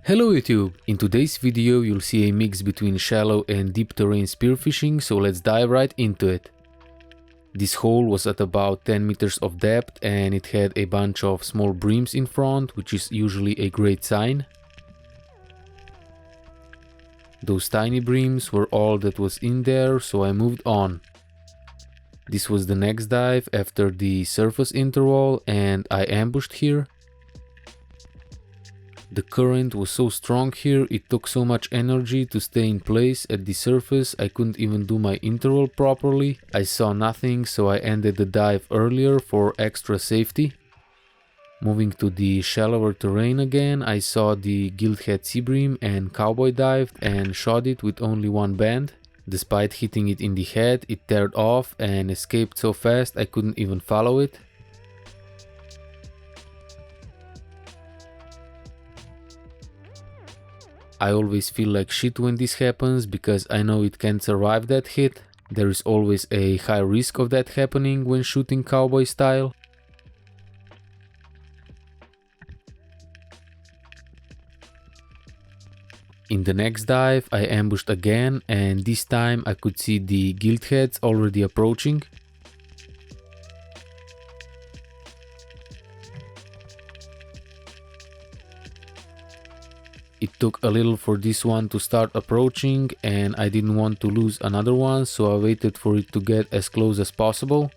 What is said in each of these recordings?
Hello YouTube! In today's video you'll see a mix between shallow and deep terrain spearfishing, so let's dive right into it. This hole was at about 10 meters of depth and it had a bunch of small breams in front, which is usually a great sign. Those tiny breams were all that was in there, so I moved on. This was the next dive after the surface interval and I ambushed here. The current was so strong here, it took so much energy to stay in place at the surface, I couldn't even do my interval properly. I saw nothing, so I ended the dive earlier for extra safety. Moving to the shallower terrain again, I saw the gilthead seabream and cowboy dived and shot it with only one band. Despite hitting it in the head, it teared off and escaped so fast I couldn't even follow it. I always feel like shit when this happens because I know it can't survive that hit. There is always a high risk of that happening when shooting cowboy style. In the next dive I ambushed again and this time I could see the giltheads already approaching. It took a little for this one to start approaching and I didn't want to lose another one, so I waited for it to get as close as possible.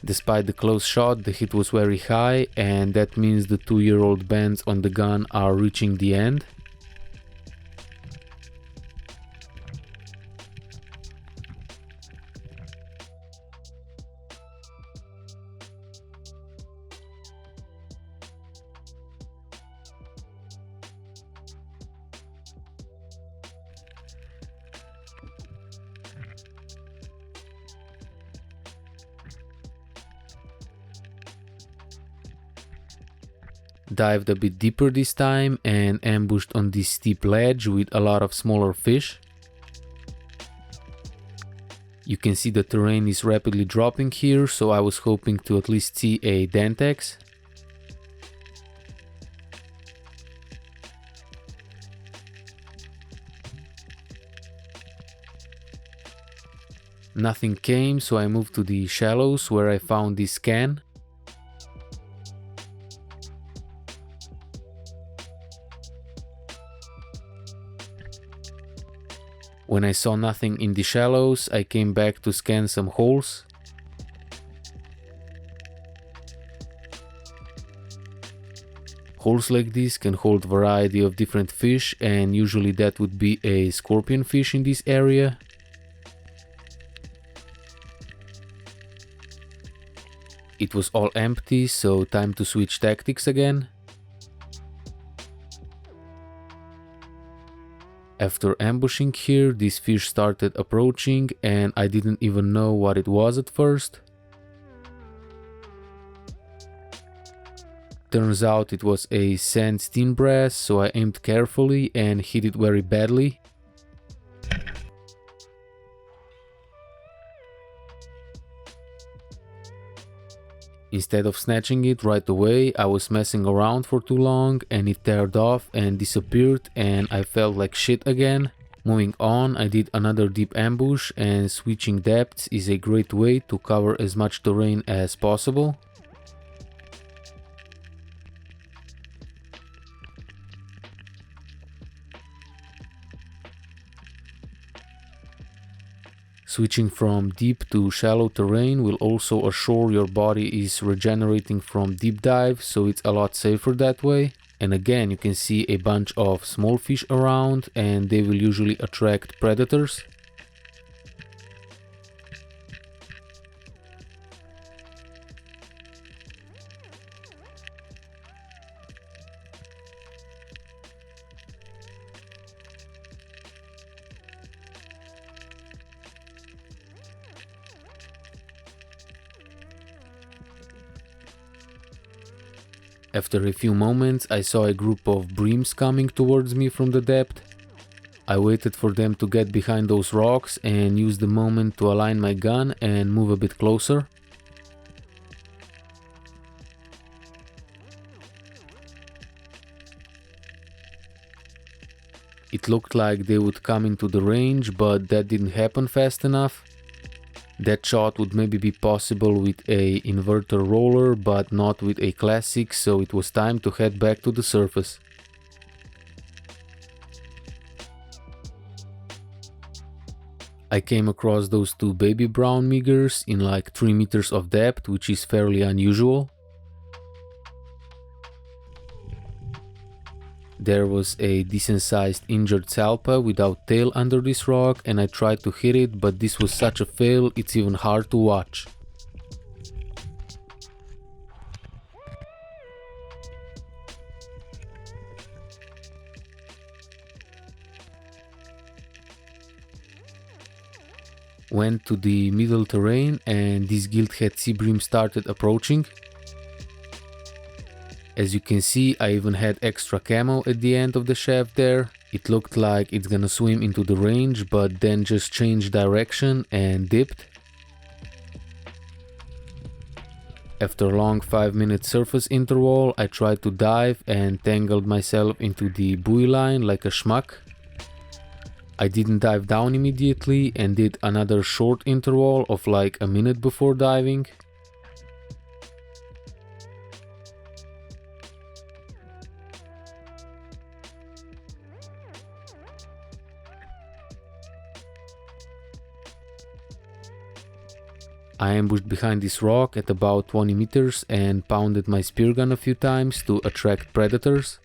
Despite the close shot, the hit was very high and that means the 2-year-old bands on the gun are reaching the end. Dived a bit deeper this time and ambushed on this steep ledge with a lot of smaller fish. You can see the terrain is rapidly dropping here, so I was hoping to at least see a dentex. Nothing came, so I moved to the shallows where I found this can. When I saw nothing in the shallows, I came back to scan some holes. Holes like this can hold variety of different fish and usually that would be a scorpion fish in this area. It was all empty, so time to switch tactics again. After ambushing here, this fish started approaching and I didn't even know what it was at first. Turns out it was a sand steam brass, so I aimed carefully and hit it very badly. Instead of snatching it right away, I was messing around for too long and it teared off and disappeared and I felt like shit again. Moving on, I did another deep ambush and switching depths is a great way to cover as much terrain as possible. Switching from deep to shallow terrain will also assure your body is regenerating from deep dive, so it's a lot safer that way. And again, you can see a bunch of small fish around and they will usually attract predators. After a few moments, I saw a group of breams coming towards me from the depth. I waited for them to get behind those rocks and used the moment to align my gun and move a bit closer. It looked like they would come into the range, but that didn't happen fast enough. That shot would maybe be possible with a inverter roller, but not with a classic, so it was time to head back to the surface. I came across those two baby brown meagers in like 3 meters of depth, which is fairly unusual. There was a decent sized injured salpa without tail under this rock, and I tried to hit it, but this was such a fail, it's even hard to watch. Went to the middle terrain and this gilthead seabream started approaching. As you can see, I even had extra camo at the end of the shaft there. It looked like it's gonna swim into the range, but then just changed direction and dipped. After a long 5-minute surface interval, I tried to dive and tangled myself into the buoy line like a schmuck. I didn't dive down immediately and did another short interval of like a minute before diving. I ambushed behind this rock at about 20 meters and pounded my speargun a few times to attract predators.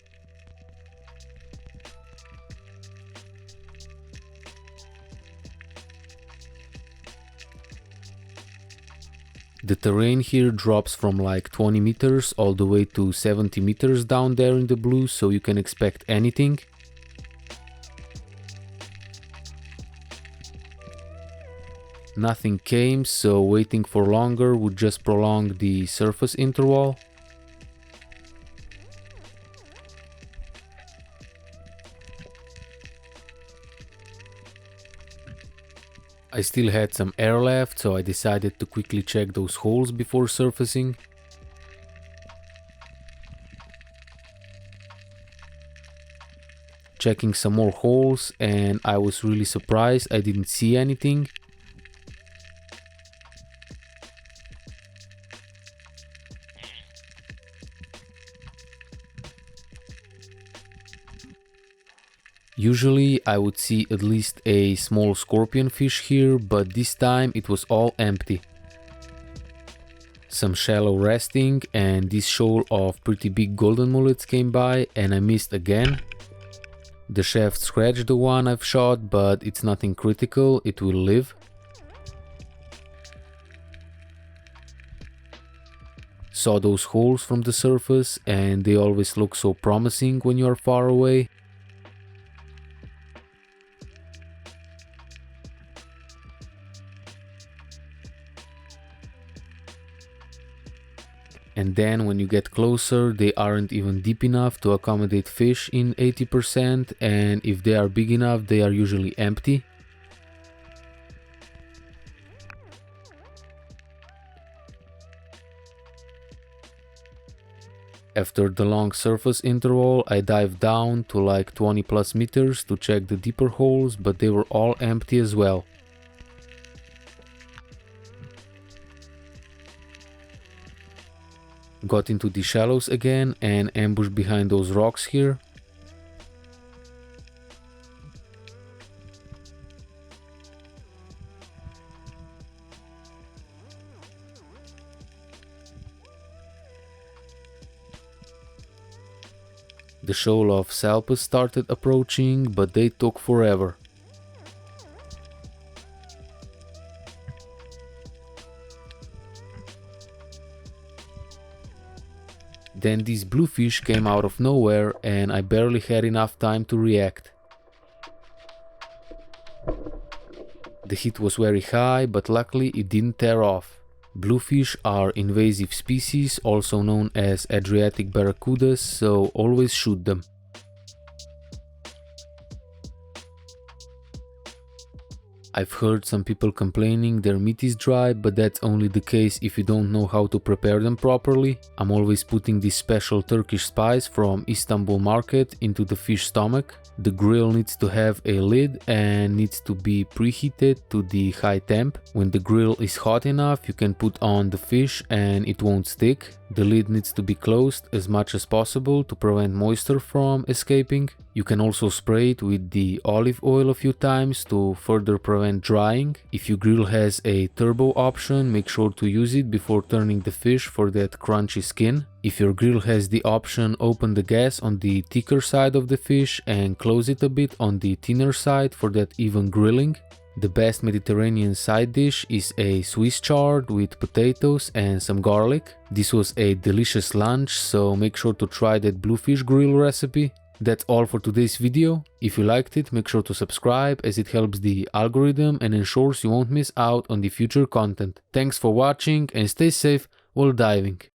The terrain here drops from like 20 meters all the way to 70 meters down there in the blue, so you can expect anything. Nothing came, so waiting for longer would just prolong the surface interval. I still had some air left, so I decided to quickly check those holes before surfacing. Checking some more holes, and I was really surprised I didn't see anything. Usually I would see at least a small scorpion fish here, but this time it was all empty. Some shallow resting and this shoal of pretty big golden mullets came by and I missed again. The shaft scratched the one I've shot, but it's nothing critical, it will live. Saw those holes from the surface and they always look so promising when you are far away. And then when you get closer, they aren't even deep enough to accommodate fish in 80%, and if they are big enough, they are usually empty. After the long surface interval, I dived down to like 20 plus meters to check the deeper holes, but they were all empty as well. Got into the shallows again and ambushed behind those rocks here. The shoal of salpas started approaching, but they took forever. Then this bluefish came out of nowhere and I barely had enough time to react. The heat was very high, but luckily it didn't tear off. Bluefish are invasive species, also known as Adriatic barracudas, so always shoot them. I've heard some people complaining their meat is dry, but that's only the case if you don't know how to prepare them properly. I'm always putting this special Turkish spice from Istanbul market into the fish stomach. The grill needs to have a lid and needs to be preheated to the high temp. When the grill is hot enough, you can put on the fish and it won't stick. The lid needs to be closed as much as possible to prevent moisture from escaping. You can also spray it with the olive oil a few times to further prevent drying. If your grill has a turbo option, make sure to use it before turning the fish for that crunchy skin. If your grill has the option, open the gas on the thicker side of the fish and close it a bit on the thinner side for that even grilling. The best Mediterranean side dish is a Swiss chard with potatoes and some garlic. This was a delicious lunch, so make sure to try that Bluefish grill recipe. That's all for today's video. If you liked it, make sure to subscribe as it helps the algorithm and ensures you won't miss out on the future content. Thanks for watching and stay safe while diving.